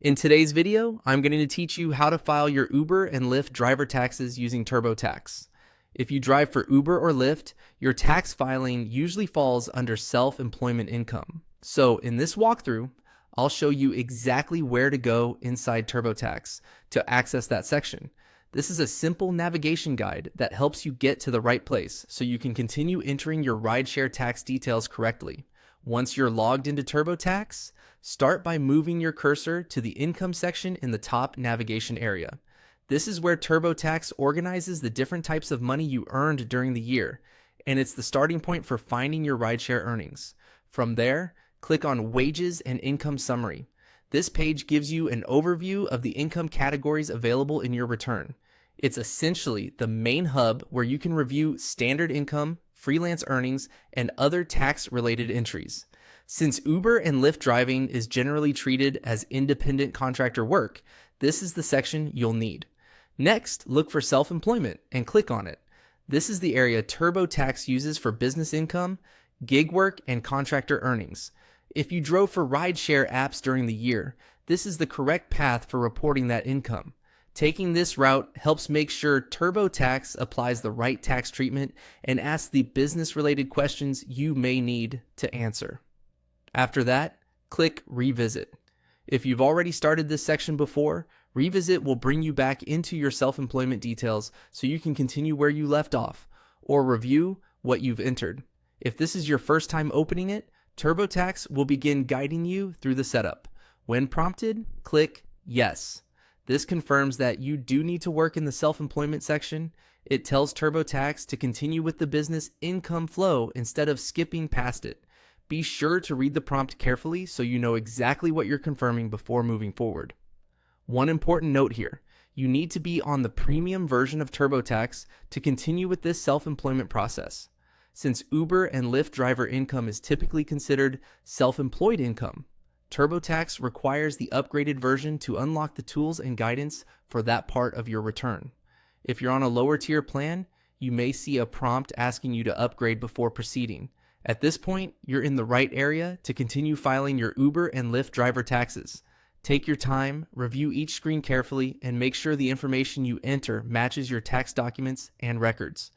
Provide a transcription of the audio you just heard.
In today's video, I'm going to teach you how to file your Uber and Lyft driver taxes using TurboTax. If you drive for Uber or Lyft, your tax filing usually falls under self-employment income. So in this walkthrough, I'll show you exactly where to go inside TurboTax to access that section. This is a simple navigation guide that helps you get to the right place so you can continue entering your rideshare tax details correctly. Once you're logged into TurboTax, start by moving your cursor to the income section in the top navigation area. This is where TurboTax organizes the different types of money you earned during the year, and it's the starting point for finding your rideshare earnings. From there, click on Wages and Income Summary. This page gives you an overview of the income categories available in your return. It's essentially the main hub where you can review standard income, freelance earnings, and other tax-related entries. Since Uber and Lyft driving is generally treated as independent contractor work, this is the section you'll need. Next, look for self-employment and click on it. This is the area TurboTax uses for business income, gig work, and contractor earnings. If you drove for rideshare apps during the year, this is the correct path for reporting that income. Taking this route helps make sure TurboTax applies the right tax treatment and asks the business-related questions you may need to answer. After that, click Revisit. If you've already started this section before, Revisit will bring you back into your self-employment details so you can continue where you left off, or review what you've entered. If this is your first time opening it, TurboTax will begin guiding you through the setup. When prompted, click Yes. This confirms that you do need to work in the self-employment section. It tells TurboTax to continue with the business income flow instead of skipping past it. Be sure to read the prompt carefully so you know exactly what you're confirming before moving forward. One important note here, you need to be on the premium version of TurboTax to continue with this self-employment process. Since Uber and Lyft driver income is typically considered self-employed income, TurboTax requires the upgraded version to unlock the tools and guidance for that part of your return. If you're on a lower tier plan, you may see a prompt asking you to upgrade before proceeding. At this point, you're in the right area to continue filing your Uber and Lyft driver taxes. Take your time, review each screen carefully, and make sure the information you enter matches your tax documents and records.